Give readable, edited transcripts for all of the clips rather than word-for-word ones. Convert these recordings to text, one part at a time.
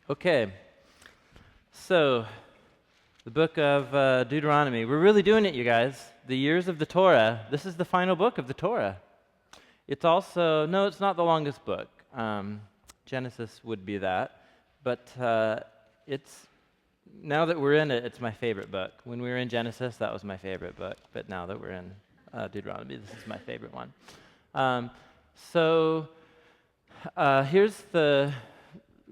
Okay, so the book of Deuteronomy. We're really doing it, you guys. The years of the Torah. This is the final book of the Torah. It's also, no, it's not the longest book. Genesis would be that. But it's, now that we're in it, it's my favorite book. When we were in Genesis, that was my favorite book. But now that we're in Deuteronomy, this is my favorite one. Here's the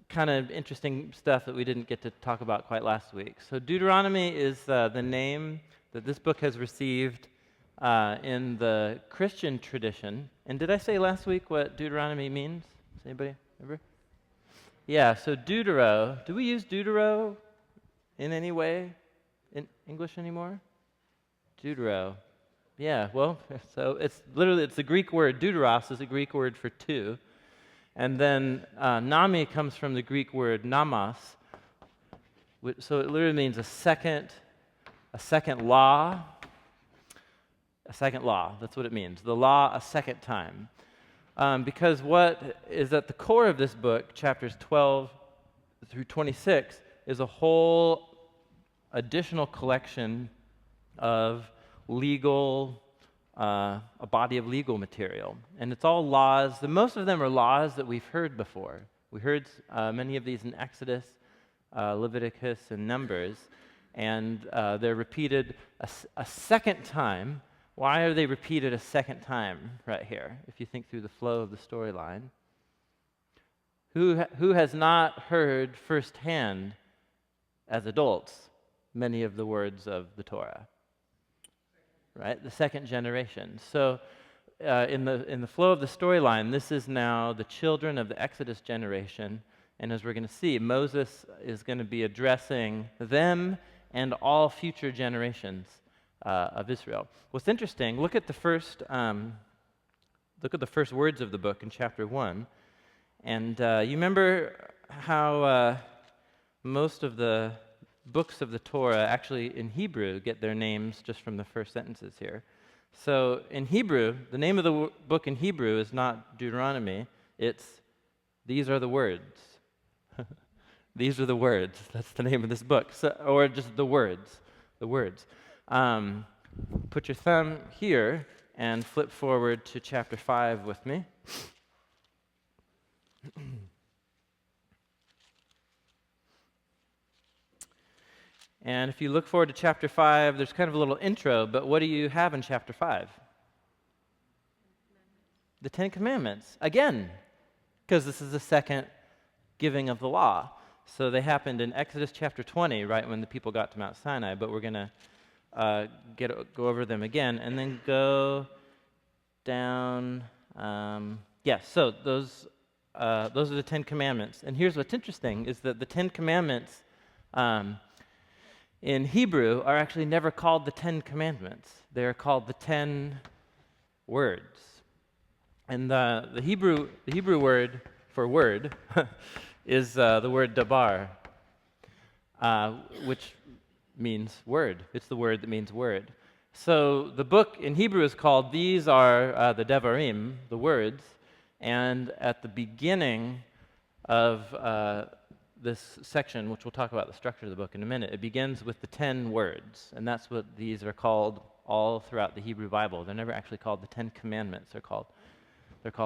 kind of interesting stuff that we didn't get to talk about quite last week. So Deuteronomy is the name that this book has received in the Christian tradition. And did I say last week what Deuteronomy means? Does anybody remember? Yeah, so Deutero. Do we use Deutero in any way in English anymore? Deutero. Yeah, well, so it's the Greek word. Deuteros is a Greek word for two. And then nami comes from the Greek word namas, so it literally means a second law. A second law, that's what it means. The law a second time. Because what is at the core of this book, chapters 12 through 26, is a whole additional collection of a body of legal material. And it's all laws. Most of them are laws that we've heard before. We heard many of these in Exodus, Leviticus, and Numbers. And they're repeated a second time. Why are they repeated a second time right here, if you think through the flow of the storyline? Who has not heard firsthand, as adults, many of the words of the Torah? Right, the second generation. So in the flow of the storyline, this is now the children of the Exodus generation, and as we're going to see, Moses is going to be addressing them and all future generations of Israel. What's interesting, look at the first words of the book in chapter 1, and you remember how most of the books of the Torah actually in Hebrew get their names just from the first sentences here. So in Hebrew, the name of the book in Hebrew is not Deuteronomy, it's These Are the Words. These are the words. That's the name of this book. Or just the words. The words. Put your thumb here and flip forward to chapter 5 with me. And if you look forward to chapter 5, there's kind of a little intro, but what do you have in chapter 5? The Ten Commandments. Again, because this is the second giving of the law. So they happened in Exodus chapter 20, right when the people got to Mount Sinai, but we're going to go over them again, and then go down. So those are the Ten Commandments. And here's what's interesting, is that the Ten Commandments in Hebrew are actually never called the Ten Commandments. They are called the 10 words. And the Hebrew word for word is the word dabar, which means word. It's the word that means word. So the book in Hebrew is called, these are the devarim, the words, and at the beginning of this section, which we'll talk about the structure of the book in a minute, it begins with the 10 words, and that's what these are called all throughout the Hebrew Bible. They're never actually called the 10 Commandments. They're called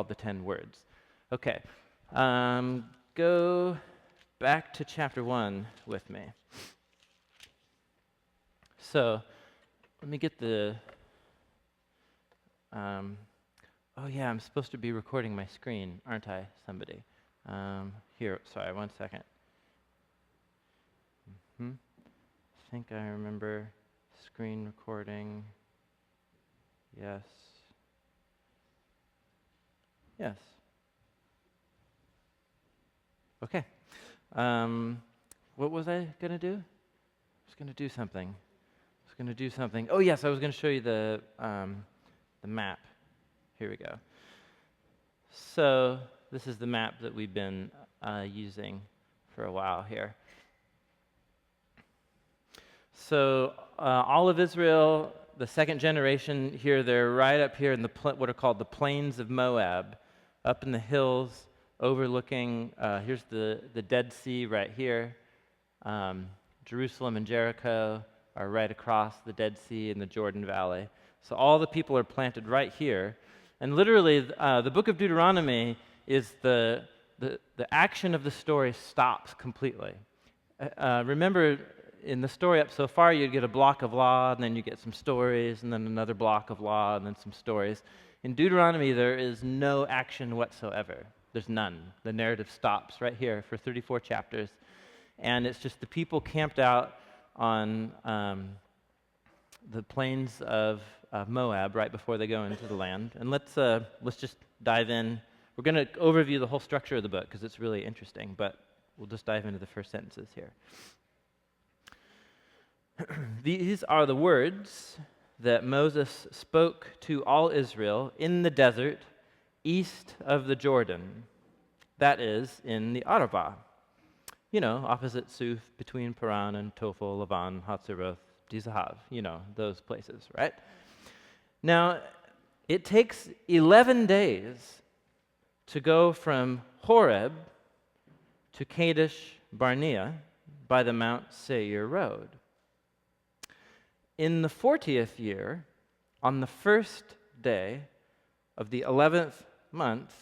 the 10 words. Okay, go back to chapter 1 with me. So let me get the. I'm supposed to be recording my screen, aren't I? Somebody. Here, sorry, 1 second. I think I remember screen recording. Yes. Yes. Okay. What was I going to do? I was going to do something. Oh, yes, I was going to show you the map. Here we go. So this is the map that we've been using for a while here. So all of Israel, the second generation here, they're right up here in what are called the plains of Moab, up in the hills overlooking, here's the Dead Sea right here. Jerusalem and Jericho are right across the Dead Sea in the Jordan Valley. So all the people are planted right here. And literally, the book of Deuteronomy is the action of the story stops completely. Remember, in the story up so far, you'd get a block of law, and then you get some stories, and then another block of law, and then some stories. In Deuteronomy, there is no action whatsoever. There's none. The narrative stops right here for 34 chapters, and it's just the people camped out on the plains of Moab right before they go into the land. And let's just dive in. We're going to overview the whole structure of the book because it's really interesting, but we'll just dive into the first sentences here. These are the words that Moses spoke to all Israel in the desert east of the Jordan, that is, in the Arabah. You know, opposite Suf, between Paran and Tophel, Lavan, Hatzeroth, Dizahav, you know, those places, right? Now, it takes 11 days to go from Horeb to Kadesh Barnea by the Mount Seir road. In the 40th year, on the first day of the 11th month,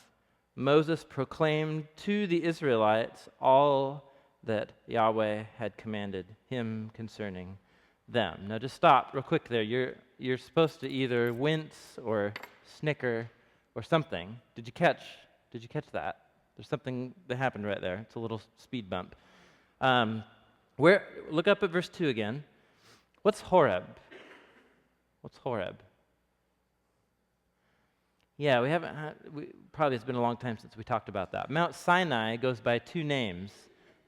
Moses proclaimed to the Israelites all that Yahweh had commanded him concerning them. Now, just stop real quick there. You're supposed to either wince or snicker or something. Did you catch that? There's something that happened right there. It's a little speed bump. Look up at verse 2 again. What's Horeb? What's Horeb? Yeah, probably it's been a long time since we talked about that. Mount Sinai goes by two names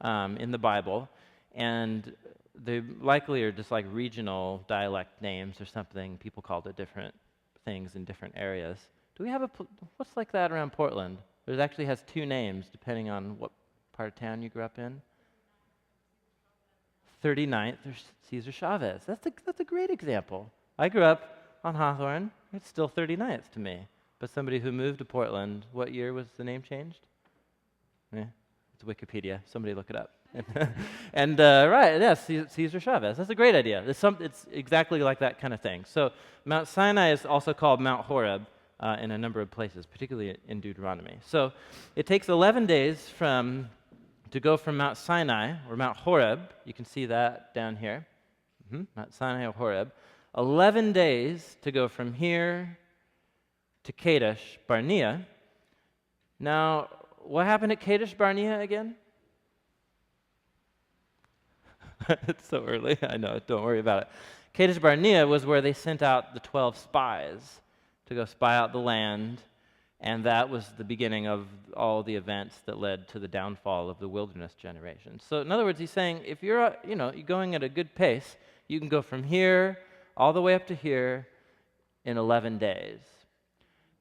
in the Bible, and they likely are just like regional dialect names or something. People called it different things in different areas. Do we have what's like that around Portland? It actually has two names depending on what part of town you grew up in. 39th, there's Cesar Chavez. That's a great example. I grew up on Hawthorne. It's still 39th to me. But somebody who moved to Portland, what year was the name changed? Yeah, it's Wikipedia. Somebody look it up. And right, yes, Cesar Chavez. That's a great idea. It's exactly like that kind of thing. So Mount Sinai is also called Mount Horeb in a number of places, particularly in Deuteronomy. So it takes 11 days to go from Mount Sinai, or Mount Horeb, you can see that down here, Mount Sinai or Horeb, 11 days to go from here to Kadesh Barnea. Now, what happened at Kadesh Barnea again? It's so early, I know, don't worry about it. Kadesh Barnea was where they sent out the 12 spies to go spy out the land, and that was the beginning of all the events that led to the downfall of the wilderness generation. So in other words, he's saying, if you're going at a good pace, you can go from here all the way up to here in 11 days.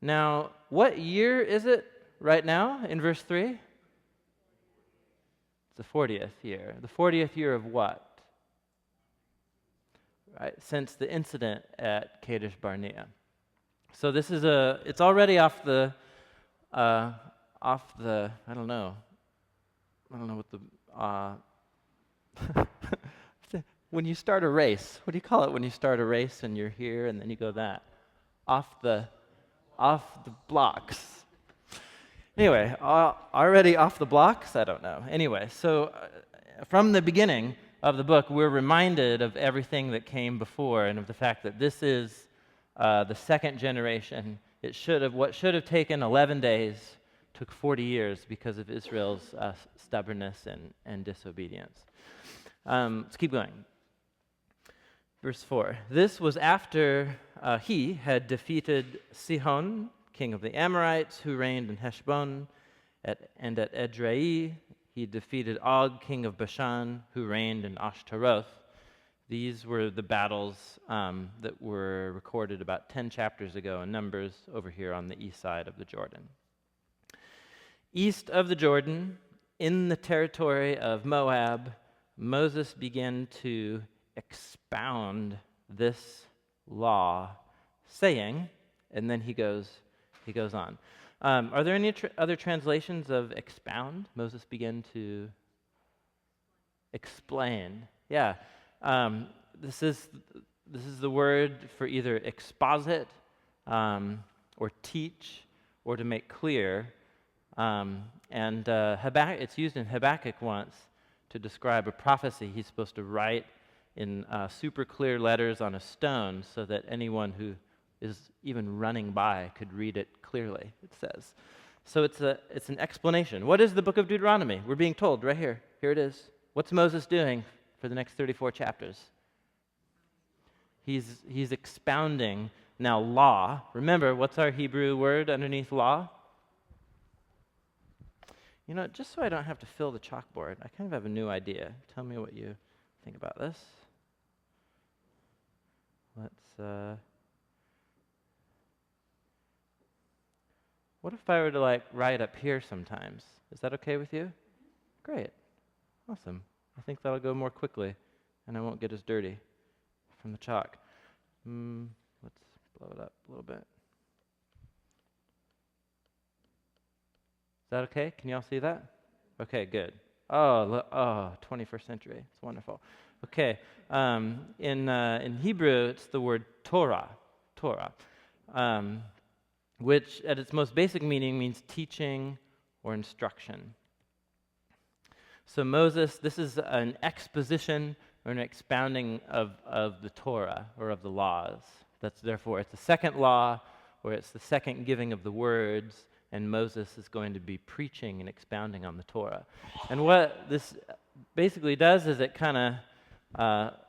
Now, what year is it right now in verse 3? It's the 40th year. The 40th year of what? Right, since the incident at Kadesh Barnea. So this is it's already off the, I don't know what the, when you start a race, what do you call it when you start a race and you're here and then you go that? Off the blocks. Anyway, already off the blocks? I don't know. Anyway, so from the beginning of the book, we're reminded of everything that came before and of the fact that this is the second generation. What should have taken 11 days took 40 years because of Israel's stubbornness and disobedience. Let's keep going. Verse 4. This was after he had defeated Sihon, king of the Amorites, who reigned in Heshbon, and at Edrei. He defeated Og, king of Bashan, who reigned in Ashtaroth. These were the battles that were recorded about 10 chapters ago in Numbers over here on the east side of the Jordan. East of the Jordan, in the territory of Moab, Moses began to expound this law, saying, and then he goes on. Are there any other translations of expound? Moses began to explain. Yeah. This is the word for either exposit or teach or to make clear. It's used in Habakkuk once to describe a prophecy he's supposed to write in super clear letters on a stone so that anyone who is even running by could read it clearly, it says. So it's an explanation. What is the book of Deuteronomy? We're being told right here. Here it is. What's Moses doing for the next 34 chapters? He's expounding now law. Remember, what's our Hebrew word underneath law? You know, just so I don't have to fill the chalkboard, I kind of have a new idea. Tell me what you think about this. What if I were to write up here sometimes? Is that okay with you? Great. Awesome. I think that'll go more quickly and I won't get as dirty from the chalk. Let's blow it up a little bit. Is that okay? Can you all see that? Okay, good. Oh, 21st century. It's wonderful. Okay, in Hebrew, it's the word Torah, which at its most basic meaning means teaching or instruction. So Moses, this is an exposition or an expounding of the Torah or of the laws. Therefore, it's the second law or it's the second giving of the words, and Moses is going to be preaching and expounding on the Torah. And what this basically does is it kind of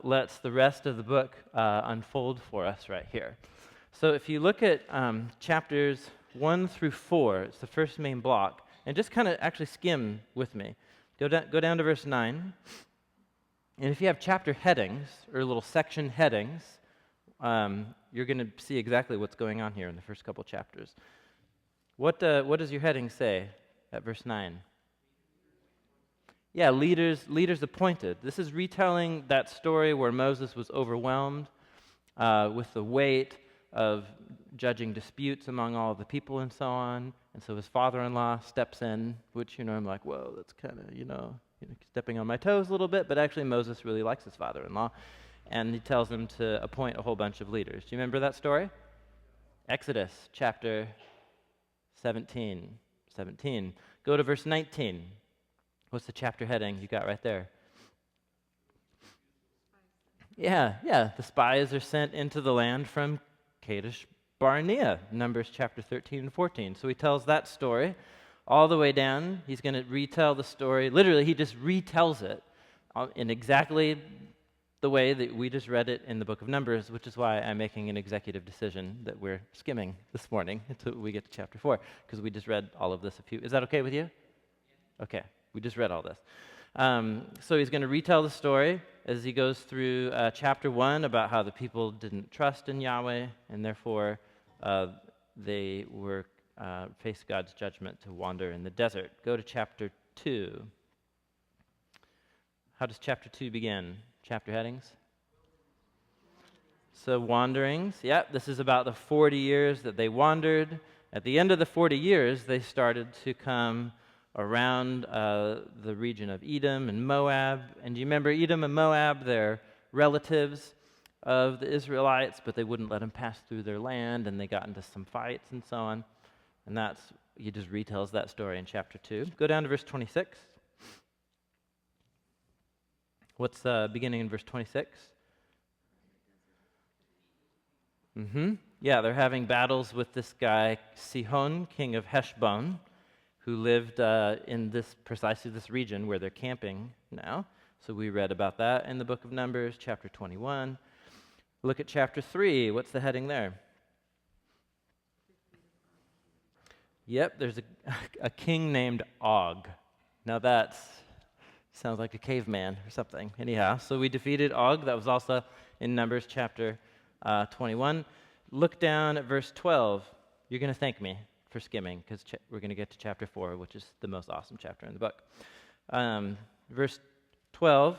lets the rest of the book unfold for us right here. So if you look at chapters 1 through 4, it's the first main block, and just kind of actually skim with me. Go down to verse 9, and if you have chapter headings, or little section headings, you're going to see exactly what's going on here in the first couple chapters. What does your heading say at verse 9? Yeah, leaders appointed. This is retelling that story where Moses was overwhelmed with the weight of judging disputes among all of the people and so on. And so his father-in-law steps in, which, I'm like, whoa, that's kind of, stepping on my toes a little bit. But actually Moses really likes his father-in-law. And he tells him to appoint a whole bunch of leaders. Do you remember that story? Exodus chapter 17. Go to verse 19. What's the chapter heading you got right there? Yeah. The spies are sent into the land from Kadesh Barnea, Numbers chapter 13 and 14. So he tells that story all the way down. He's going to retell the story. Literally, he just retells it in exactly the way that we just read it in the book of Numbers, which is why I'm making an executive decision that we're skimming this morning until we get to chapter 4, because we just read all of this Is that okay with you? Okay, we just read all this. So he's going to retell the story as he goes through chapter 1 about how the people didn't trust in Yahweh, and therefore they faced God's judgment to wander in the desert. Go to chapter 2. How does chapter 2 begin? Chapter headings? So wanderings. This is about the 40 years that they wandered. At the end of the 40 years, they started to come around the region of Edom and Moab. And do you remember Edom and Moab? They're relatives of the Israelites, but they wouldn't let them pass through their land, and they got into some fights and so on. And he just retells that story in chapter 2. Go down to verse 26. What's beginning in verse 26? Yeah, they're having battles with this guy, Sihon, king of Heshbon, who lived in precisely this region where they're camping now. So we read about that in the book of Numbers, chapter 21. Look at chapter 3. What's the heading there? Yep, there's a king named Og. Now that sounds like a caveman or something. Anyhow, so we defeated Og. That was also in Numbers chapter 21. Look down at verse 12. You're going to thank me for skimming, because we're going to get to chapter 4, which is the most awesome chapter in the book. Verse 12,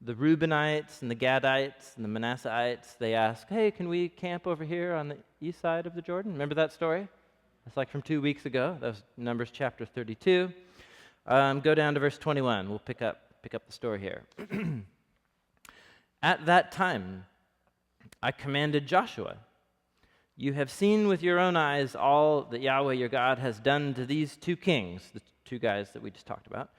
the Reubenites and the Gadites and the Manasseites, they ask, hey, can we camp over here on the east side of the Jordan? Remember that story? It's like from 2 weeks ago. That was Numbers chapter 32. Go down to verse 21. We'll pick up the story here. At that time, I commanded Joshua, "You have seen with your own eyes all that Yahweh your God has done to these two kings," the two guys that we just talked about.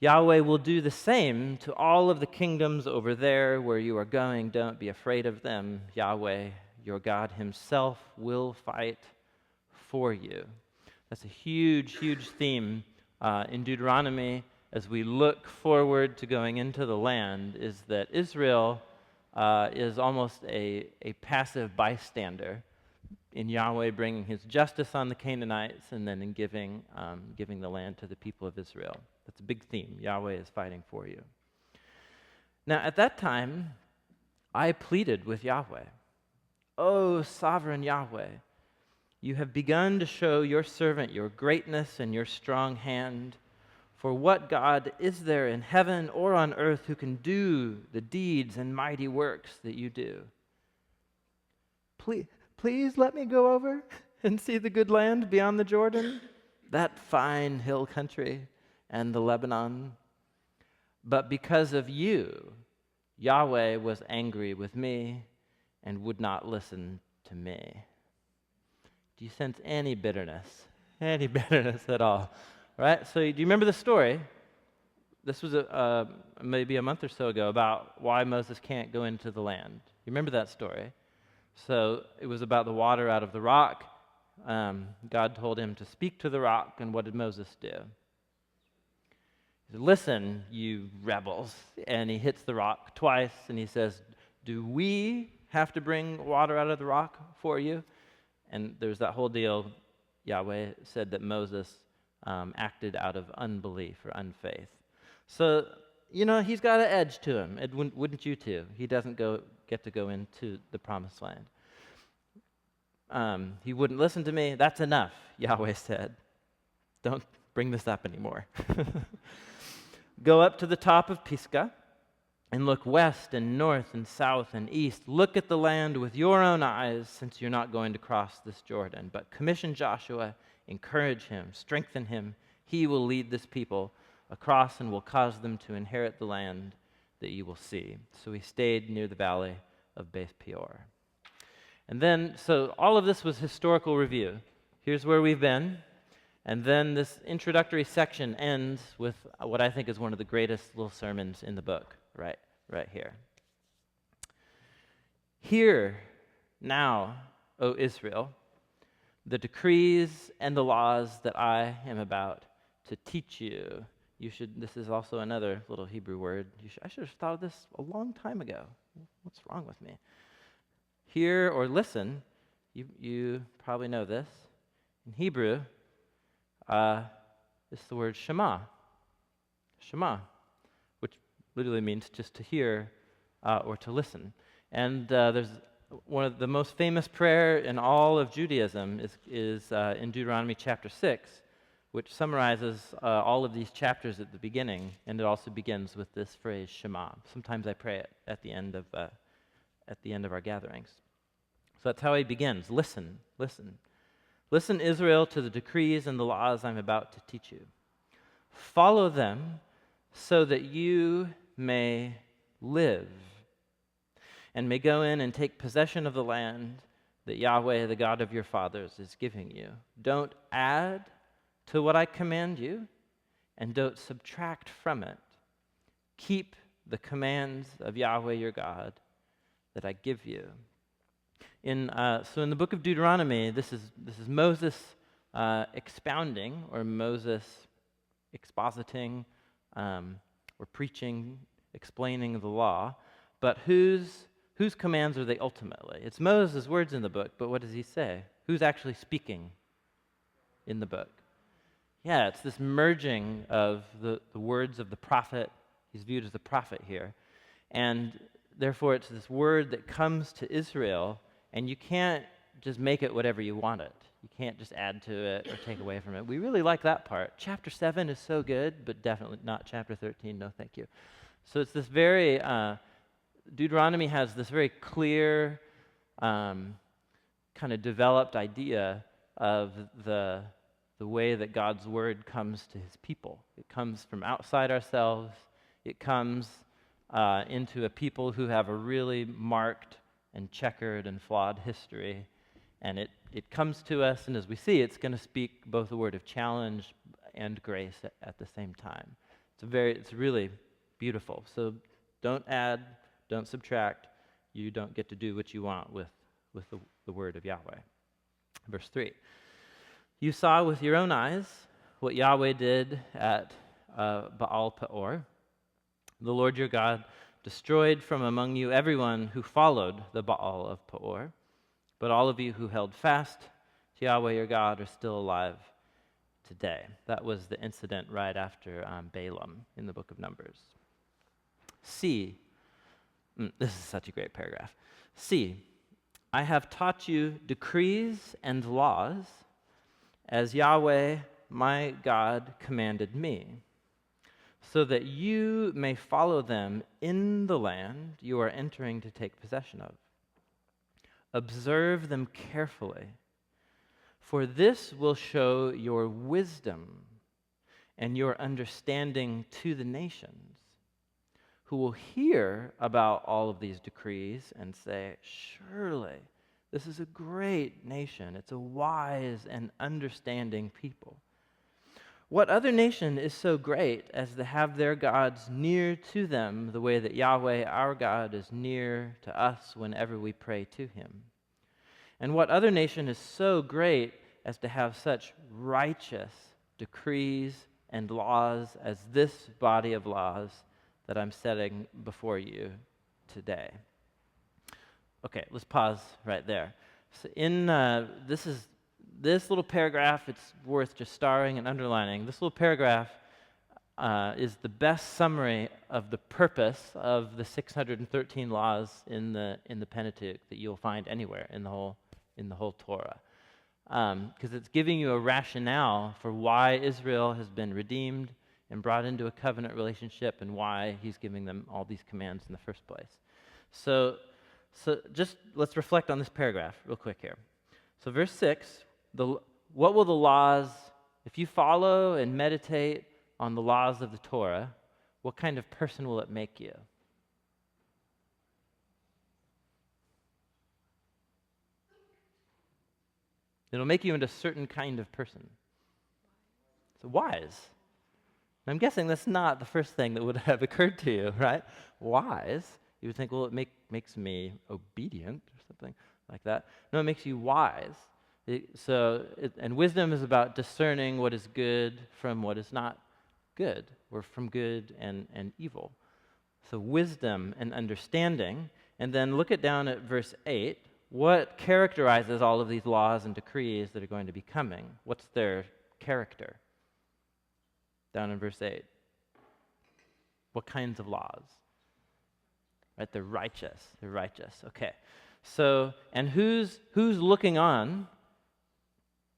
"Yahweh will do the same to all of the kingdoms over there where you are going. Don't be afraid of them. Yahweh your God himself will fight for you." That's a huge, huge theme in Deuteronomy as we look forward to going into the land, is that Israel is almost a passive bystander in Yahweh bringing his justice on the Canaanites and then in giving the land to the people of Israel. That's a big theme. Yahweh is fighting for you. Now, at that time, I pleaded with Yahweh, "O sovereign Yahweh, you have begun to show your servant your greatness and your strong hand. For what God is there in heaven or on earth who can do the deeds and mighty works that you do? Please let me go over and see the good land beyond the Jordan, that fine hill country and the Lebanon. But because of you, Yahweh was angry with me and would not listen to me." Do you sense any bitterness? Any bitterness at all? Right? So do you remember the story? This was maybe a month or so ago about why Moses can't go into the land. You remember that story? So it was about the water out of the rock. God told him to speak to the rock, and what did Moses do? He said, "Listen, you rebels." And he hits the rock twice, and he says, "Do we have to bring water out of the rock for you?" And there's that whole deal. Yahweh said that Moses acted out of unbelief or unfaith. So, he's got an edge to him. Wouldn't you too? He doesn't get to go into the promised land. He wouldn't listen to me. That's enough, Yahweh said. Don't bring this up anymore. Go up to the top of Pisgah and look west and north and south and east. Look at the land with your own eyes, since you're not going to cross this Jordan. But commission Joshua, encourage him, strengthen him. He will lead this people across and will cause them to inherit the land that you will see. So he stayed near the valley of Beth Peor. And then, so all of this was historical review. Here's where we've been. And then this introductory section ends with what I think is one of the greatest little sermons in the book, right here. "Hear now, O Israel, the decrees and the laws that I am about to teach you." This is also another little Hebrew word. I should have thought of this a long time ago. What's wrong with me? Hear or listen, you probably know this. In Hebrew, it's the word Shema. Shema, which literally means just to hear or to listen. And there's one of the most famous prayer in all of Judaism is in Deuteronomy chapter 6, which summarizes all of these chapters at the beginning, and it also begins with this phrase Shema. Sometimes I pray it at the end of our gatherings. So that's how he begins. Listen, listen. Listen, Israel, to the decrees and the laws I'm about to teach you. Follow them so that you may live and may go in and take possession of the land that Yahweh, the God of your fathers, is giving you. Don't add to what I command you, and don't subtract from it. Keep the commands of Yahweh your God that I give you. So in the book of Deuteronomy, this is Moses expounding, or Moses expositing, or preaching, explaining the law. But whose commands are they ultimately? It's Moses' words in the book, but what does he say? Who's actually speaking in the book? Yeah, it's this merging of the words of the prophet. He's viewed as the prophet here. And therefore, it's this word that comes to Israel, and you can't just make it whatever you want it. You can't just add to it or take away from it. We really like that part. Chapter 7 is so good, but definitely not chapter 13. No, thank you. So it's this very, Deuteronomy has this very clear, kind of developed idea of the way that God's word comes to his people. It comes from outside ourselves. It comes into a people who have a really marked and checkered and flawed history. And it comes to us, and as we see, it's going to speak both a word of challenge and grace at the same time. It's really beautiful. So don't add, don't subtract. You don't get to do what you want with the word of Yahweh. Verse 3. You saw with your own eyes what Yahweh did at Baal Peor. The Lord your God destroyed from among you everyone who followed the Baal of Peor. But all of you who held fast to Yahweh your God are still alive today. That was the incident right after Balaam in the book of Numbers. See, this is such a great paragraph. See, I have taught you decrees and laws as Yahweh my God commanded me, so that you may follow them in the land you are entering to take possession of. Observe them carefully, for this will show your wisdom and your understanding to the nations, who will hear about all of these decrees and say, surely this is a great nation. It's a wise and understanding people. What other nation is so great as to have their gods near to them the way that Yahweh our God is near to us whenever we pray to him? And what other nation is so great as to have such righteous decrees and laws as this body of laws that I'm setting before you today? Okay, let's pause right there. So this little paragraph, it's worth just starring and underlining. This little paragraph is the best summary of the purpose of the 613 laws in the Pentateuch that you'll find anywhere in the whole Torah, because it's giving you a rationale for why Israel has been redeemed and brought into a covenant relationship, and why he's giving them all these commands in the first place. So just let's reflect on this paragraph real quick here. So verse 6, what will the laws, if you follow and meditate on the laws of the Torah, what kind of person will it make you? It'll make you into a certain kind of person. So wise. I'm guessing that's not the first thing that would have occurred to you, right? Wise. You would think, well, it makes me obedient or something like that. No, it makes you wise. And wisdom is about discerning what is good from what is not good, or from good and evil. So wisdom and understanding. And then look down at verse 8. What characterizes all of these laws and decrees that are going to be coming? What's their character? Down in verse 8. What kinds of laws? Right, they're righteous. They're righteous. Okay. So, and who's looking on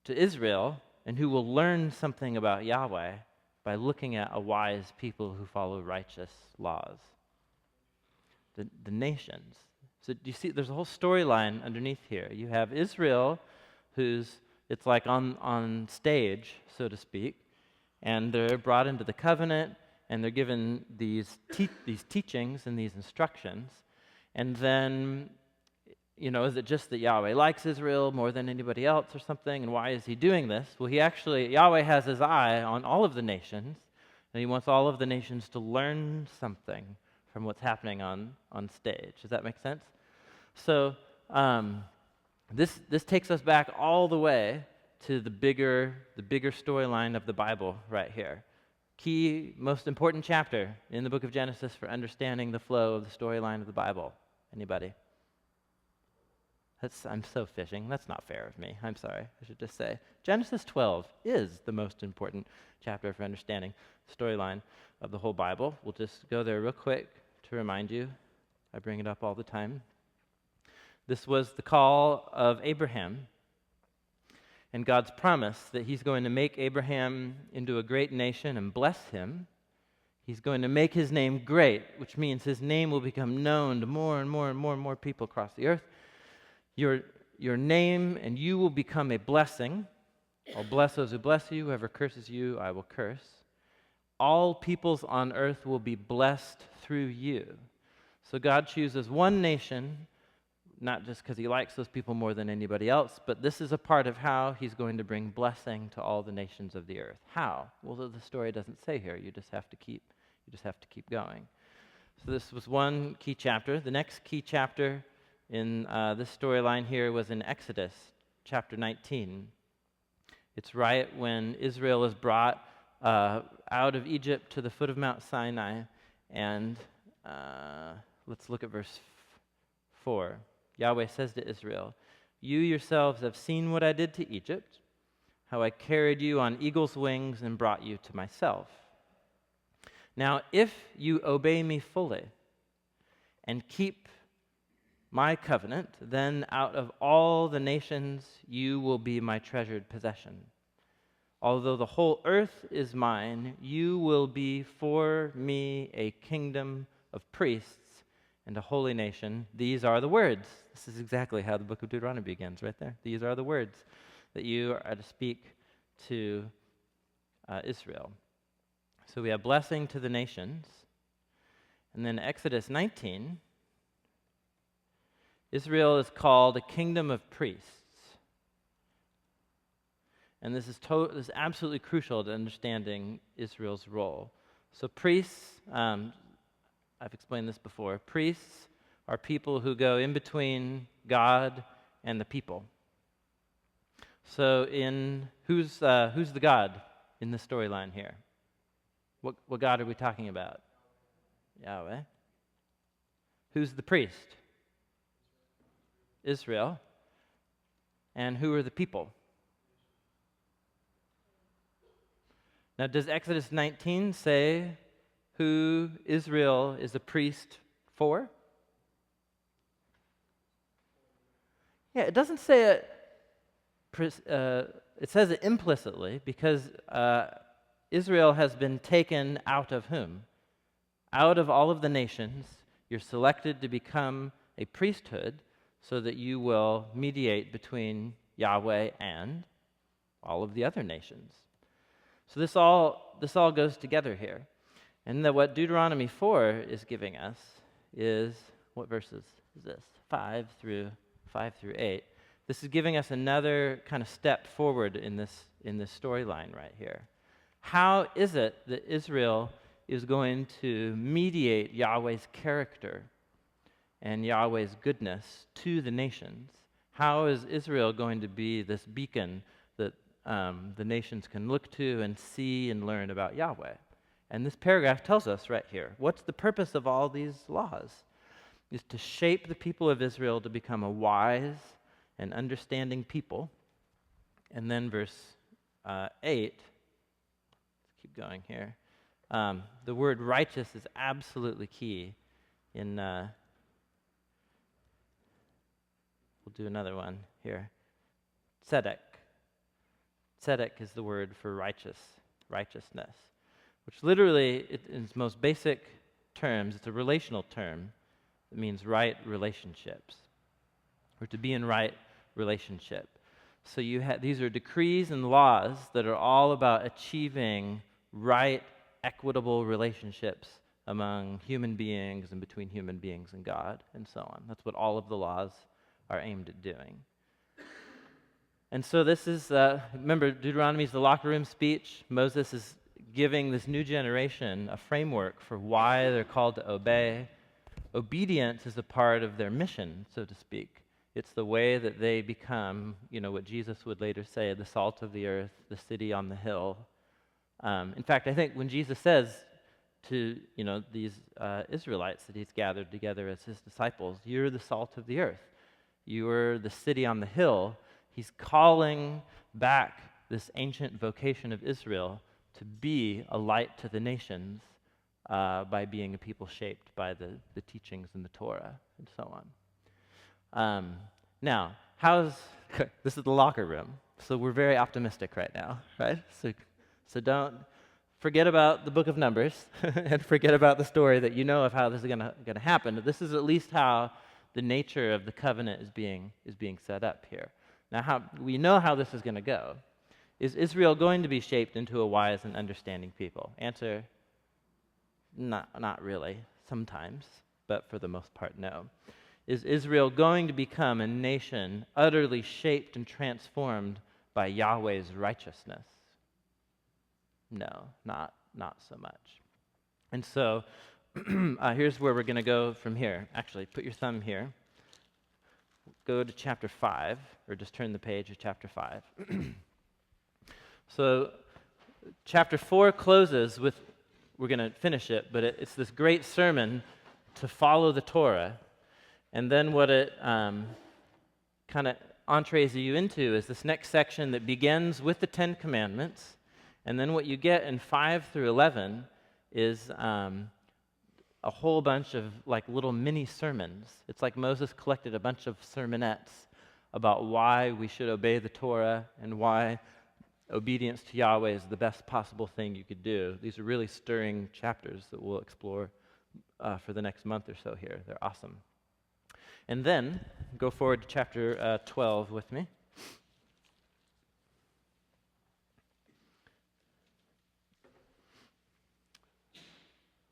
to Israel, and who will learn something about Yahweh by looking at a wise people who follow righteous laws? The nations. So do you see, there's a whole storyline underneath here. You have Israel, it's like on stage, so to speak, and they're brought into the covenant, and they're given these teachings and these instructions. And then, is it just that Yahweh likes Israel more than anybody else or something? And why is he doing this? Well, Yahweh has his eye on all of the nations, and he wants all of the nations to learn something from what's happening on stage. Does that make sense? So this takes us back all the way to the bigger storyline of the Bible right here. Key, most important chapter in the book of Genesis for understanding the flow of the storyline of the Bible. Anybody? I'm so fishing. That's not fair of me. I'm sorry. I should just say Genesis 12 is the most important chapter for understanding the storyline of the whole Bible. We'll just go there real quick to remind you. I bring it up all the time. This was the call of Abraham and God's promise that he's going to make Abraham into a great nation and bless him. He's going to make his name great, which means his name will become known to more and more and more and more people across the earth. Your your name, and you will become a blessing. I'll bless those who bless you. Whoever curses you, I will curse. All peoples on earth will be blessed through you. So God chooses one nation, not just because he likes those people more than anybody else, but this is a part of how he's going to bring blessing to all the nations of the earth. How? Well, the story doesn't say here. You just have to keep going. So this was one key chapter. The next key chapter in this storyline here was in Exodus chapter 19. It's right when Israel is brought out of Egypt to the foot of Mount Sinai. And let's look at verse 4. Yahweh says to Israel, "You yourselves have seen what I did to Egypt, how I carried you on eagle's wings and brought you to myself. Now, if you obey me fully and keep my covenant, then out of all the nations you will be my treasured possession. Although the whole earth is mine, you will be for me a kingdom of priests and a holy nation." These are the words. This is exactly how the book of Deuteronomy begins, right there. These are the words that you are to speak to Israel. So we have blessing to the nations. And then Exodus 19, Israel is called a kingdom of priests. And this is absolutely crucial to understanding Israel's role. So priests, I've explained this before. Priests are people who go in between God and the people. So who's the God in the storyline here? What God are we talking about? Yahweh. Who's the priest? Israel. And who are the people? Now, does Exodus 19 say who Israel is a priest for? Yeah, it doesn't say it. It says it implicitly because Israel has been taken out of whom? Out of all of the nations. You're selected to become a priesthood so that you will mediate between Yahweh and all of the other nations. So this all goes together here. And what Deuteronomy 4 is giving us is, what verses is this? 5 through 8. This is giving us another kind of step forward in this storyline right here. How is it that Israel is going to mediate Yahweh's character and Yahweh's goodness to the nations? How is Israel going to be this beacon that the nations can look to and see and learn about Yahweh? And this paragraph tells us right here, what's the purpose of all these laws? Is to shape the people of Israel to become a wise and understanding people. And then verse 8, let's keep going here. The word righteous is absolutely key in, we'll do another one here. Tzedek. Tzedek is the word for righteousness, which literally, in its most basic terms, it's a relational term. It means right relationships, or to be in right relationship. So these are decrees and laws that are all about achieving right, equitable relationships among human beings and between human beings and God, and so on. That's what all of the laws are aimed at doing. And so this is, remember, Deuteronomy is the locker room speech. Moses is giving this new generation a framework for why they're called to obey. Obedience is a part of their mission, so to speak. It's the way that they become, what Jesus would later say, the salt of the earth, the city on the hill. In fact, I think when Jesus says to, these Israelites that he's gathered together as his disciples, you're the salt of the earth. You're the city on the hill. He's calling back this ancient vocation of Israel to be a light to the nations by being a people shaped by the teachings in the Torah and so on. Now, this is the locker room, so we're very optimistic right now, right? So don't forget about the book of Numbers and forget about the story that you know of how this is going to happen. This is at least how the nature of the covenant is being set up here. Now, we know how this is going to go. Is Israel going to be shaped into a wise and understanding people? Answer, not really, sometimes, but for the most part, no. Is Israel going to become a nation utterly shaped and transformed by Yahweh's righteousness? No, not so much. And so, here's where we're going to go from here. Actually, put your thumb here. Go to chapter 5, or just turn the page to chapter 5. So, chapter 4 closes with, we're going to finish it, but it's this great sermon to follow the Torah. And then what it kind of entrees you into is this next section that begins with the Ten Commandments. And then what you get in 5 through 11 is a whole bunch of like little mini sermons. It's like Moses collected a bunch of sermonettes about why we should obey the Torah and why obedience to Yahweh is the best possible thing you could do. These are really stirring chapters that we'll explore for the next month or so here. They're awesome. And then, go forward to chapter 12 with me.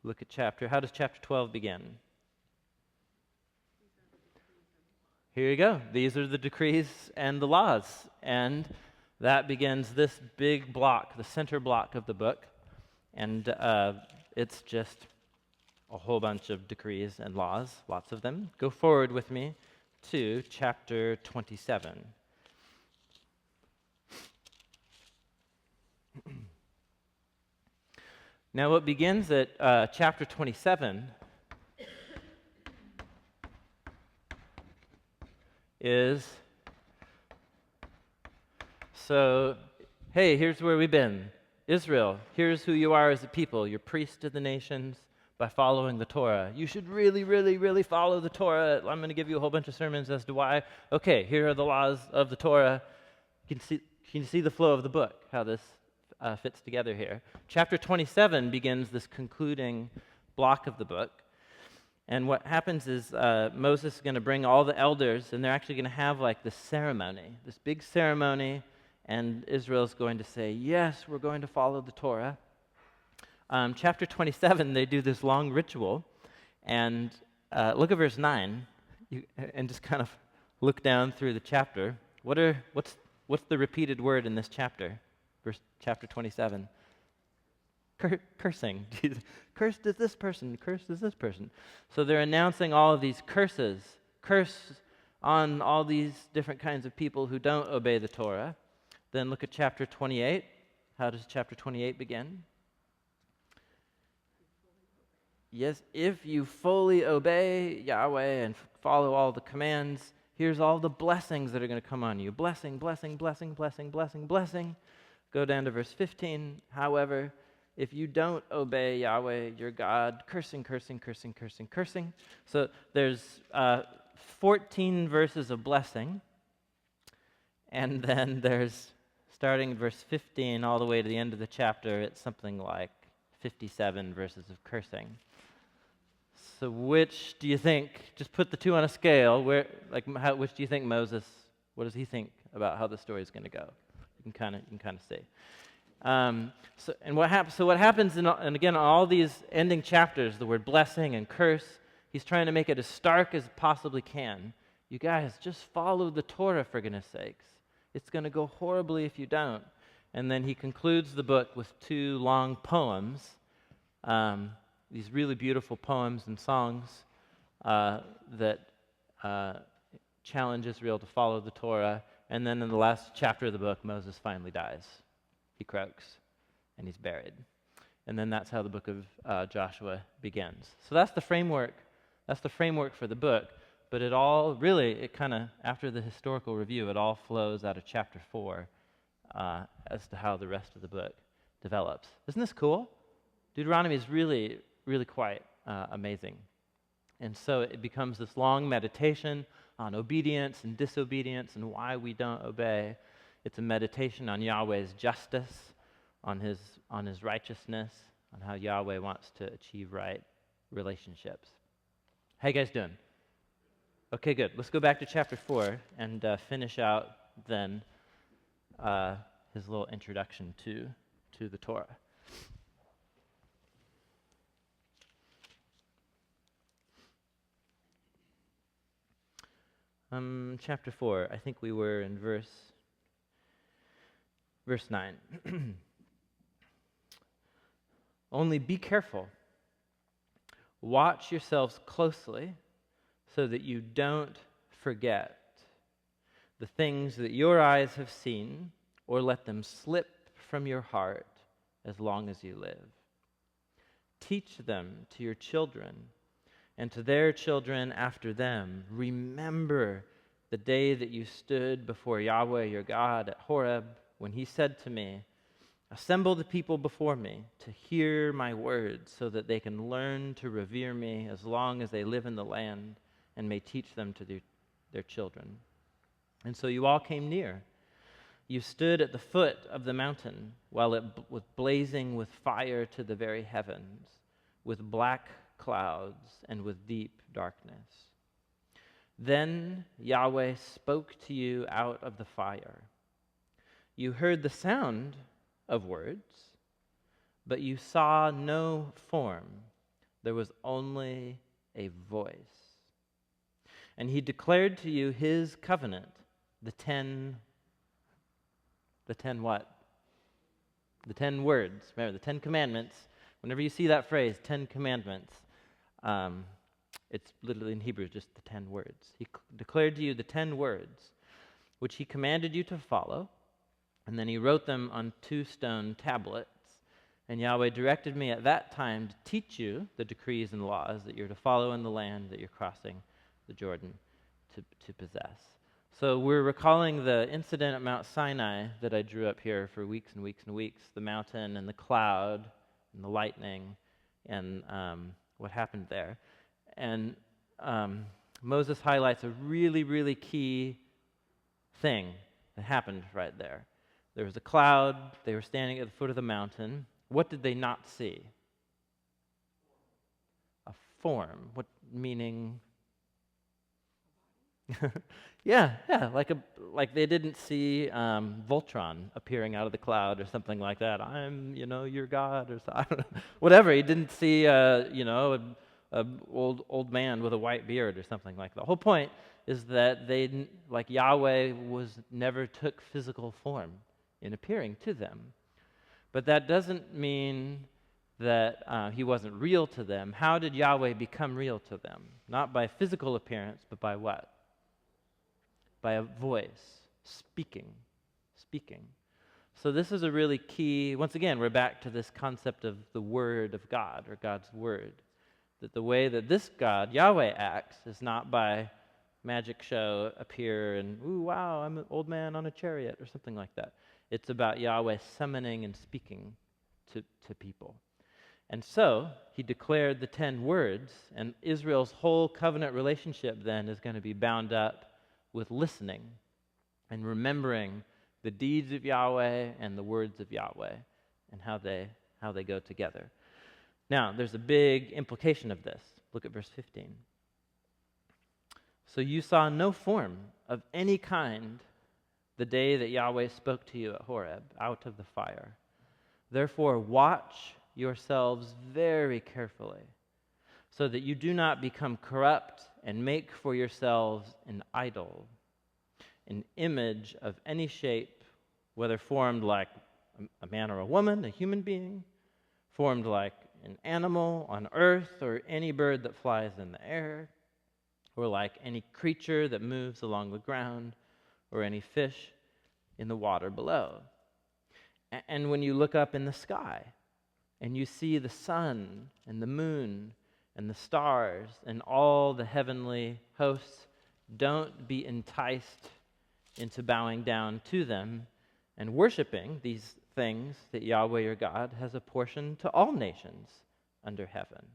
Look at how does chapter 12 begin? Here you go. These are the decrees and the laws. And that begins this big block, the center block of the book. And it's just a whole bunch of decrees and laws, lots of them. Go forward with me to chapter 27. Now, what begins at chapter 27 is, so, hey, here's where we've been. Israel, here's who you are as a people. You're priests to the nations by following the Torah. You should really, really, really follow the Torah. I'm going to give you a whole bunch of sermons as to why. Okay, here are the laws of the Torah. You can see the flow of the book, how this fits together here. Chapter 27 begins this concluding block of the book. And what happens is Moses is going to bring all the elders, and they're actually going to have like this ceremony, this big ceremony, and Israel's going to say, yes, we're going to follow the Torah. Chapter 27, they do this long ritual, and look at verse 9, and just kind of look down through the chapter. What's the repeated word in this chapter? Chapter 27. Cursing. Cursed is this person, cursed is this person. So they're announcing all of these curses. Curse on all these different kinds of people who don't obey the Torah. Then look at chapter 28. How does chapter 28 begin? Yes, if you fully obey Yahweh and follow all the commands, here's all the blessings that are going to come on you. Blessing, blessing, blessing, blessing, blessing, blessing. Go down to verse 15. However, if you don't obey Yahweh, your God, cursing, cursing, cursing, cursing, cursing. So there's 14 verses of blessing. And then there's, starting verse 15 all the way to the end of the chapter, it's something like 57 verses of cursing. So which do you think, just put the two on a scale, which do you think Moses, what does he think about how the story is going to go? You can kind of see. What happens, and again, all these ending chapters, the word blessing and curse, he's trying to make it as stark as possibly can. You guys, just follow the Torah, for goodness sakes. It's going to go horribly if you don't. And then he concludes the book with 2 long poems, these really beautiful poems and songs that challenge Israel to follow the Torah. And then in the last chapter of the book, Moses finally dies. He croaks, and he's buried. And then that's how the book of Joshua begins. So that's the framework. That's the framework for the book. But it kind of, after the historical review, it all flows out of chapter 4 as to how the rest of the book develops. Isn't this cool? Deuteronomy is really, really quite amazing. And so it becomes this long meditation on obedience and disobedience and why we don't obey. It's a meditation on Yahweh's justice, on his righteousness, on how Yahweh wants to achieve right relationships. How you guys doing? Okay, good. Let's go back to chapter 4 and finish out then his little introduction to the Torah. Chapter 4, I think we were in verse 9. Only be careful. Watch yourselves closely so that you don't forget the things that your eyes have seen, or let them slip from your heart as long as you live. Teach them to your children and to their children after them. Remember the day that you stood before Yahweh your God at Horeb, when he said to me, assemble the people before me to hear my words, so that they can learn to revere me as long as they live in the land, and may teach them to their children. And so you all came near. You stood at the foot of the mountain while it was blazing with fire to the very heavens, with black clouds and with deep darkness. Then Yahweh spoke to you out of the fire. You heard the sound of words, but you saw no form. There was only a voice. And he declared to you his covenant, the 10 what? The 10 words. Remember, the 10 commandments. Whenever you see that phrase, 10 commandments, it's literally in Hebrew just the 10 words. He declared to you the 10 words, which he commanded you to follow, and then he wrote them on 2 stone tablets. And Yahweh directed me at that time to teach you the decrees and laws that you're to follow in the land that you're crossing the Jordan to possess. So we're recalling the incident at Mount Sinai that I drew up here for weeks and weeks and weeks, the mountain and the cloud and the lightning and what happened there. And Moses highlights a really, really key thing that happened right there. There was a cloud. They were standing at the foot of the mountain. What did they not see? A form. What meaning? yeah, like they didn't see Voltron appearing out of the cloud or something like that. I'm, your God, or I don't know, whatever. He didn't see, a old man with a white beard or something like that. The whole point is that Yahweh never took physical form in appearing to them. But that doesn't mean that he wasn't real to them. How did Yahweh become real to them? Not by physical appearance, but by what? By a voice, speaking. So this is a really key, once again, we're back to this concept of the Word of God, or God's Word. That the way that this God, Yahweh, acts is not by magic show appear and, ooh, wow, I'm an old man on a chariot, or something like that. It's about Yahweh summoning and speaking to people. And so he declared the 10 words, and Israel's whole covenant relationship then is going to be bound up with listening and remembering the deeds of Yahweh and the words of Yahweh and how they go together. Now, there's a big implication of this. Look at verse 15. So you saw no form of any kind the day that Yahweh spoke to you at Horeb, out of the fire. Therefore, watch yourselves very carefully, so that you do not become corrupt and make for yourselves an idol, an image of any shape, whether formed like a man or a woman, a human being, formed like an animal on earth, or any bird that flies in the air, or like any creature that moves along the ground, or any fish in the water below. And when you look up in the sky, and you see the sun and the moon and the stars and all the heavenly hosts, don't be enticed into bowing down to them and worshiping these things that Yahweh your God has apportioned to all nations under heaven.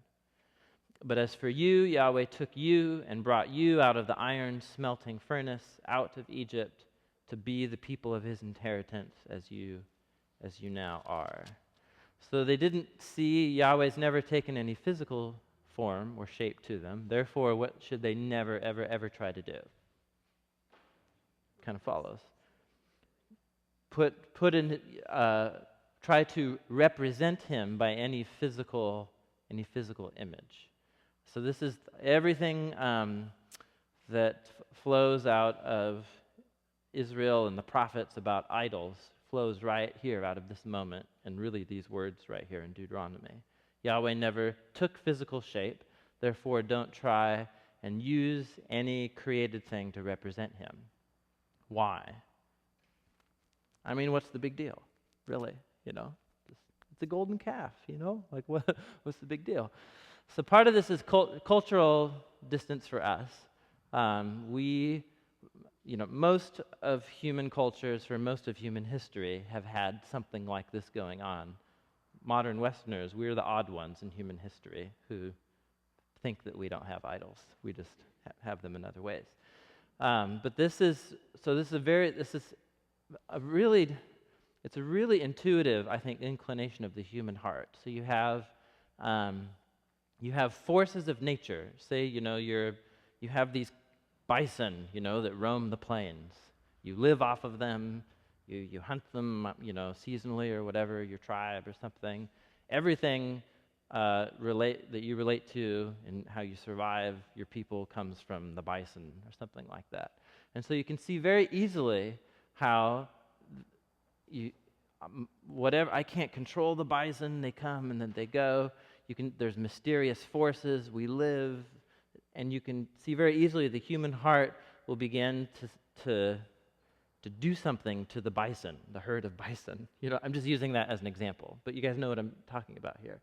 But as for you, Yahweh took you and brought you out of the iron smelting furnace, out of Egypt, to be the people of his inheritance as you now are. So they didn't see, Yahweh's never taken any physical form or shape to them. Therefore, what should they never, ever, ever try to do? Kind of follows. Try to represent him by any physical image. So this is everything that flows out of Israel and the prophets about idols flows right here out of this moment, and really these words right here in Deuteronomy. Yahweh never took physical shape, therefore don't try and use any created thing to represent him. Why? I mean, what's the big deal, really? It's a golden calf, Like, what's the big deal? So part of this is cultural distance for us. Most of human cultures for most of human history have had something like this going on. Modern Westerners, we're the odd ones in human history who think that we don't have idols. We just have them in other ways. But it's a really intuitive, I think, inclination of the human heart. So you have forces of nature. Say, you have these bison, that roam the plains. You live off of them. You hunt them, seasonally or whatever, your tribe or something. Everything that you relate to and how you survive your people comes from the bison or something like that. And so you can see very easily how I can't control the bison. They come and then they go. There's mysterious forces. We live, and you can see very easily the human heart will begin to do something to the bison, the herd of bison. I'm just using that as an example, but you guys know what I'm talking about here.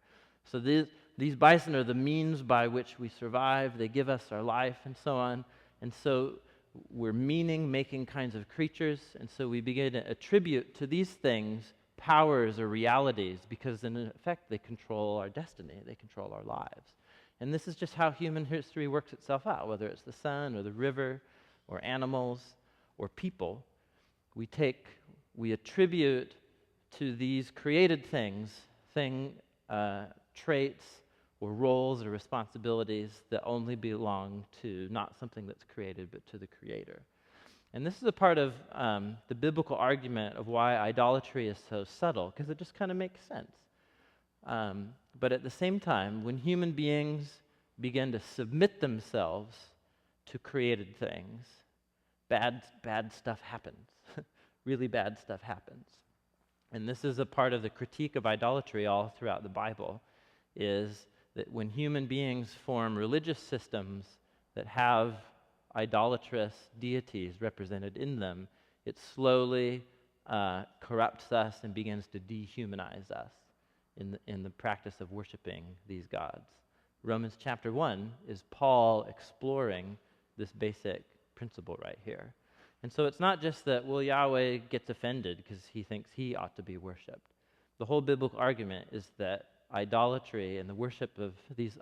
So these bison are the means by which we survive. They give us our life and so on. And so we're meaning-making kinds of creatures, and so we begin to attribute to these things powers or realities because, in effect, they control our destiny. They control our lives. And this is just how human history works itself out, whether it's the sun or the river or animals or people. We attribute to these created things traits or roles or responsibilities that only belong to not something that's created, but to the Creator. And this is a part of the biblical argument of why idolatry is so subtle, because it just kind of makes sense. But at the same time, when human beings begin to submit themselves to created things, bad stuff happens. Really bad stuff happens. And this is a part of the critique of idolatry all throughout the Bible, is that when human beings form religious systems that have idolatrous deities represented in them, it slowly corrupts us and begins to dehumanize us in the practice of worshiping these gods. Romans chapter 1 is Paul exploring this basic principle right here. And so it's not just that, Yahweh gets offended because he thinks he ought to be worshipped. The whole biblical argument is that idolatry and the worship of these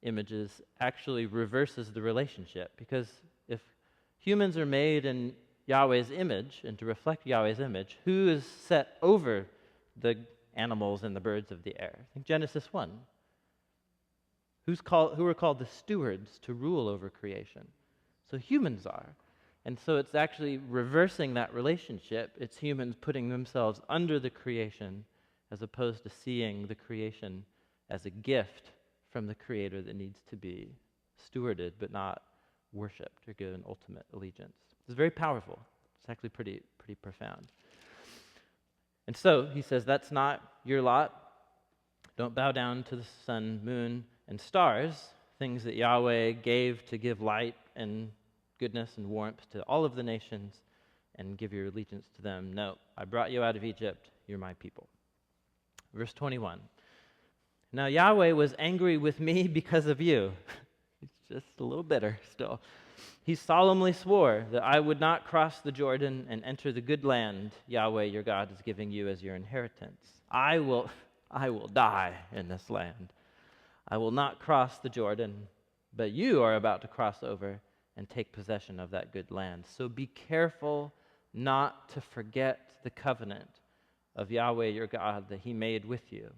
images actually reverses the relationship, because if humans are made in Yahweh's image and to reflect Yahweh's image, who is set over the animals and the birds of the air? Think Genesis 1. Who are called the stewards to rule over creation? So humans are. And so it's actually reversing that relationship. It's humans putting themselves under the creation as opposed to seeing the creation as a gift from the Creator that needs to be stewarded but not worshipped or given ultimate allegiance. It's very powerful. It's actually pretty profound. And so he says, that's not your lot. Don't bow down to the sun, moon, and stars, things that Yahweh gave to give light and goodness and warmth to all of the nations, and give your allegiance to them. No, I brought you out of Egypt. You're my people. Verse 21. Now Yahweh was angry with me because of you. He's just a little bitter still. He solemnly swore that I would not cross the Jordan and enter the good land Yahweh your God is giving you as your inheritance. I will die in this land. I will not cross the Jordan, but you are about to cross over and take possession of that good land. So be careful not to forget the covenant of Yahweh your God that he made with you.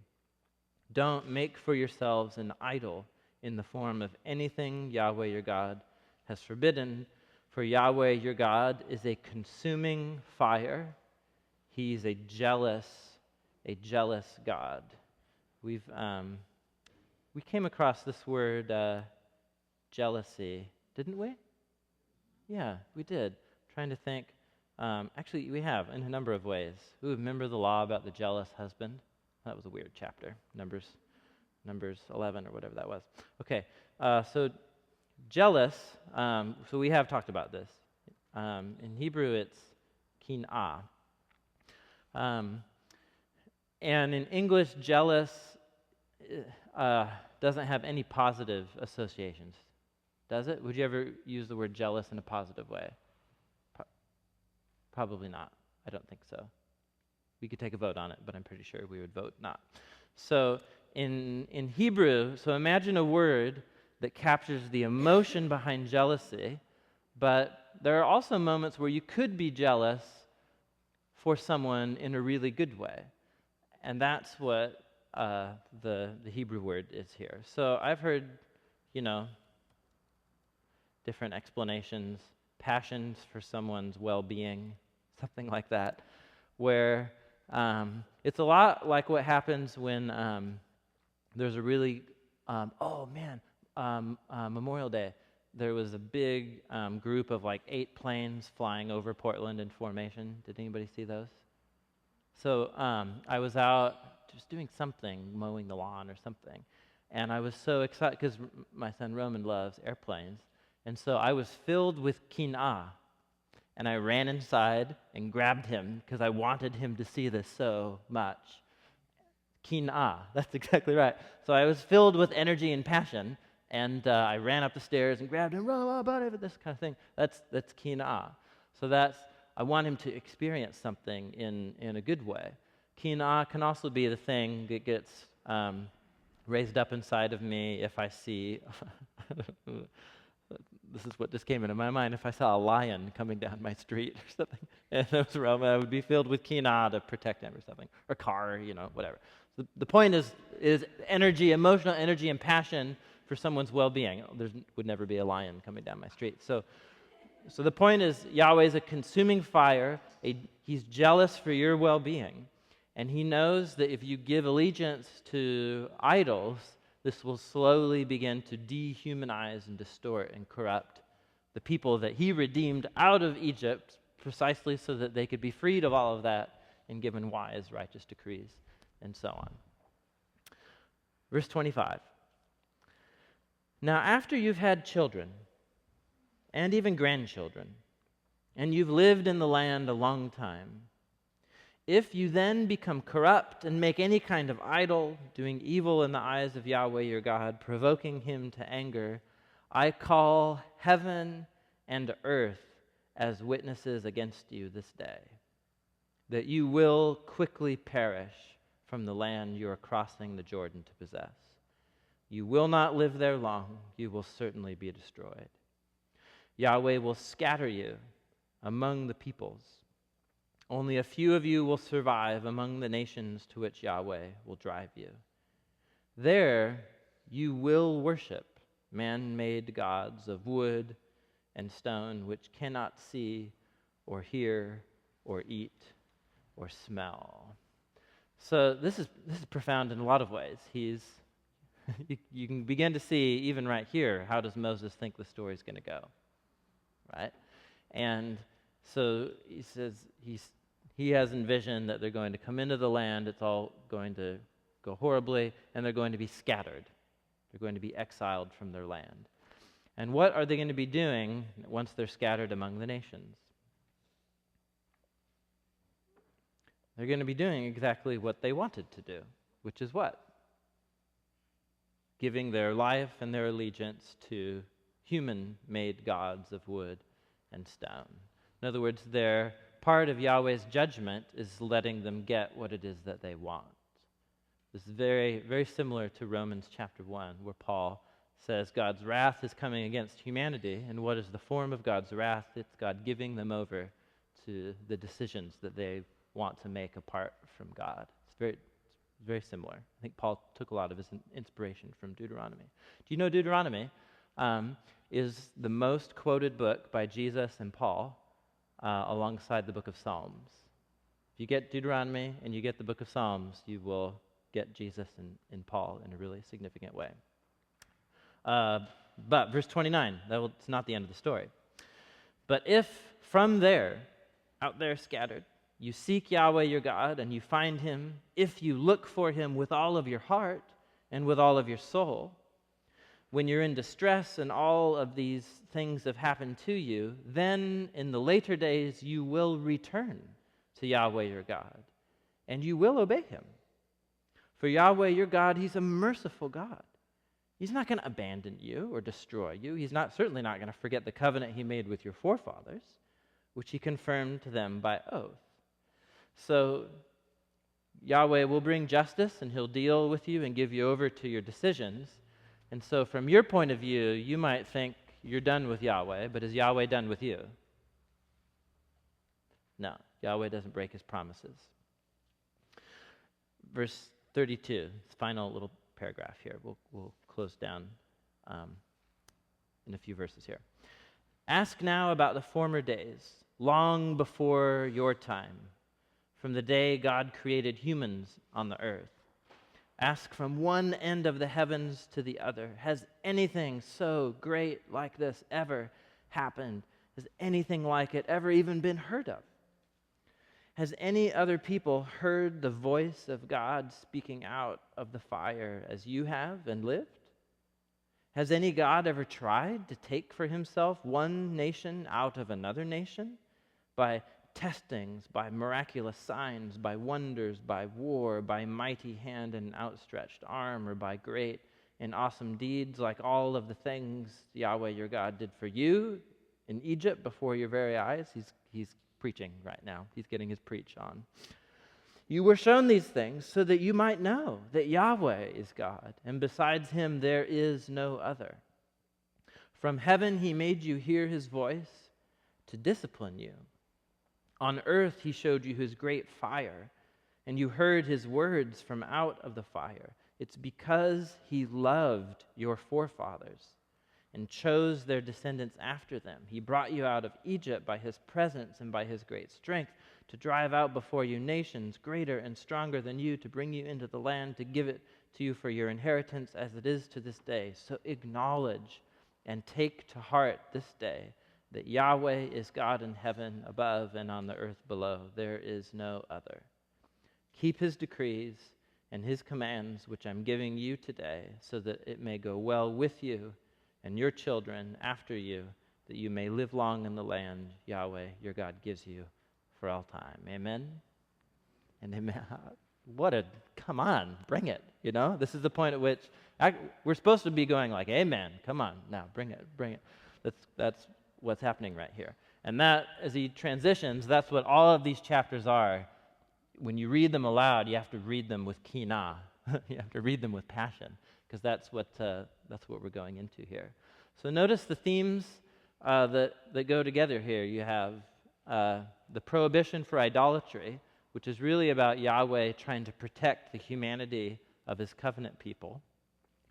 Don't make for yourselves an idol in the form of anything Yahweh your God has forbidden. For Yahweh your God is a consuming fire. He's a jealous God. We came across this word jealousy, didn't we? Yeah, we did. Trying to think. Actually, we have in a number of ways. Ooh, remember the law about the jealous husband? That was a weird chapter. Numbers 11 or whatever that was. Okay, so jealous. So we have talked about this. In Hebrew, it's kin'ah. And in English, jealous doesn't have any positive associations, does it? Would you ever use the word jealous in a positive way? Probably not. I don't think so. We could take a vote on it, but I'm pretty sure we would vote not. So in Hebrew, so imagine a word that captures the emotion behind jealousy, but there are also moments where you could be jealous for someone in a really good way. And that's what the Hebrew word is here. So I've heard, different explanations, passions for someone's well-being, something like that, where it's a lot like what happens when there's a really, Memorial Day, there was a big group of like 8 planes flying over Portland in formation. Did anybody see those? So I was out just doing something, mowing the lawn or something, and I was so excited because my son Roman loves airplanes, and so I was filled with kin'ah, and I ran inside and grabbed him because I wanted him to see this so much. Kin'ah, that's exactly right. So I was filled with energy and passion, and I ran up the stairs and grabbed him, this kind of thing. That's kin'ah. So I want him to experience something in a good way. Kin'ah can also be the thing that gets raised up inside of me if I see, this is what just came into my mind, if I saw a lion coming down my street or something, and it was Roma, I would be filled with kin'ah to protect him or something, or car, whatever. The point is energy, emotional energy and passion for someone's well-being. There would never be a lion coming down my street. So the point is, Yahweh is a consuming fire. He's jealous for your well-being. And he knows that if you give allegiance to idols, this will slowly begin to dehumanize and distort and corrupt the people that he redeemed out of Egypt precisely so that they could be freed of all of that and given wise, righteous decrees, and so on. Verse 25. Now, after you've had children, and even grandchildren, and you've lived in the land a long time, if you then become corrupt and make any kind of idol, doing evil in the eyes of Yahweh your God, provoking him to anger, I call heaven and earth as witnesses against you this day, that you will quickly perish from the land you are crossing the Jordan to possess. You will not live there long. You will certainly be destroyed. Yahweh will scatter you among the peoples. Only a few of you will survive among the nations to which Yahweh will drive you. There you will worship man-made gods of wood and stone, which cannot see or hear or eat or smell. So this is profound in a lot of ways. You can begin to see, even right here, how does Moses think the story is going to go, right? And so he says he has envisioned that they're going to come into the land, it's all going to go horribly, and they're going to be scattered. They're going to be exiled from their land. And what are they going to be doing once they're scattered among the nations? They're going to be doing exactly what they wanted to do, which is what? Giving their life and their allegiance to human-made gods of wood and stone. In other words, their part of Yahweh's judgment is letting them get what it is that they want. This is very, very similar to Romans chapter 1, where Paul says God's wrath is coming against humanity, and what is the form of God's wrath? It's God giving them over to the decisions that they want to make apart from God. It's It's very similar. I think Paul took a lot of his inspiration from Deuteronomy. Do you know Deuteronomy is the most quoted book by Jesus and Paul alongside the book of Psalms? If you get Deuteronomy and you get the book of Psalms, you will get Jesus and Paul in a really significant way. But verse 29, it's not the end of the story. But if from there, out there scattered, you seek Yahweh your God and you find him, if you look for him with all of your heart and with all of your soul, when you're in distress and all of these things have happened to you, then in the later days you will return to Yahweh your God, and you will obey him. For Yahweh your God, he's a merciful God. He's not going to abandon you or destroy you. He's certainly not going to forget the covenant he made with your forefathers, which he confirmed to them by oath. So Yahweh will bring justice, and he'll deal with you and give you over to your decisions. And so from your point of view, you might think you're done with Yahweh, but is Yahweh done with you? No, Yahweh doesn't break his promises. Verse 32, this final little paragraph here. We'll close down in a few verses here. Ask now about the former days, long before your time, from the day God created humans on the earth. Ask from one end of the heavens to the other. Has anything so great like this ever happened? Has anything like it ever even been heard of? Has any other people heard the voice of God speaking out of the fire as you have and lived? Has any God ever tried to take for himself one nation out of another nation by testings, by miraculous signs, by wonders, by war, by mighty hand and outstretched arm, or by great and awesome deeds, like all of the things Yahweh your God did for you in Egypt before your very eyes? He's preaching right now. He's getting his preach on. You were shown these things so that you might know that Yahweh is God, and besides him there is no other. From heaven he made you hear his voice to discipline you. On earth he showed you his great fire, and you heard his words from out of the fire. It's because he loved your forefathers and chose their descendants after them. He brought you out of Egypt by his presence and by his great strength, to drive out before you nations greater and stronger than you, to bring you into the land, to give it to you for your inheritance as it is to this day. So acknowledge and take to heart this day that Yahweh is God in heaven above and on the earth below. There is no other. Keep his decrees and his commands, which I'm giving you today, so that it may go well with you and your children after you, that you may live long in the land Yahweh your God gives you for all time. Amen and amen. Come on, bring it. This is the point at which we're supposed to be going like, amen, come on, now bring it. That's what's happening right here. And that, as he transitions, that's what all of these chapters are. When you read them aloud, you have to read them with kinah. You have to read them with passion, because that's what we're going into here. So notice the themes that go together here. You have the prohibition for idolatry, which is really about Yahweh trying to protect the humanity of his covenant people.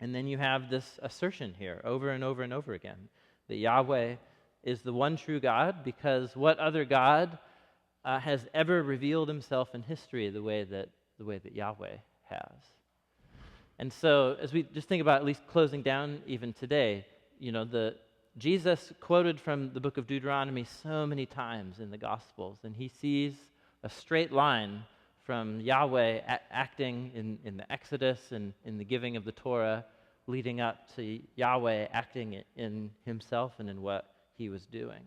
And then you have this assertion here over and over and over again that Yahweh is the one true God, because what other God has ever revealed himself in history the way that Yahweh has? And so as we just think about at least closing down even today, Jesus quoted from the book of Deuteronomy so many times in the Gospels, and he sees a straight line from Yahweh acting in the Exodus and in the giving of the Torah, leading up to Yahweh acting in himself and in what he was doing.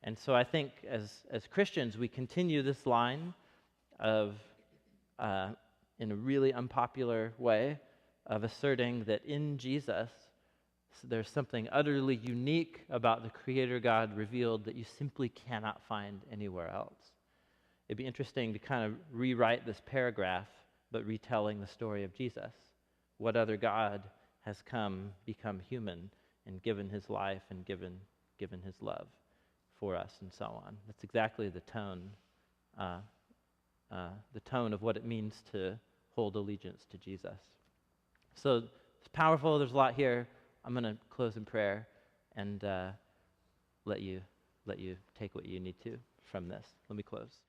And so I think as Christians, we continue this line of, in a really unpopular way, of asserting that in Jesus, there's something utterly unique about the Creator God revealed that you simply cannot find anywhere else. It'd be interesting to kind of rewrite this paragraph, but retelling the story of Jesus. What other God has become human, and given his life and given his love for us, and so on. That's exactly the tone of what it means to hold allegiance to Jesus. So it's powerful. There's a lot here. I'm going to close in prayer and let you take what you need to from this. Let me close.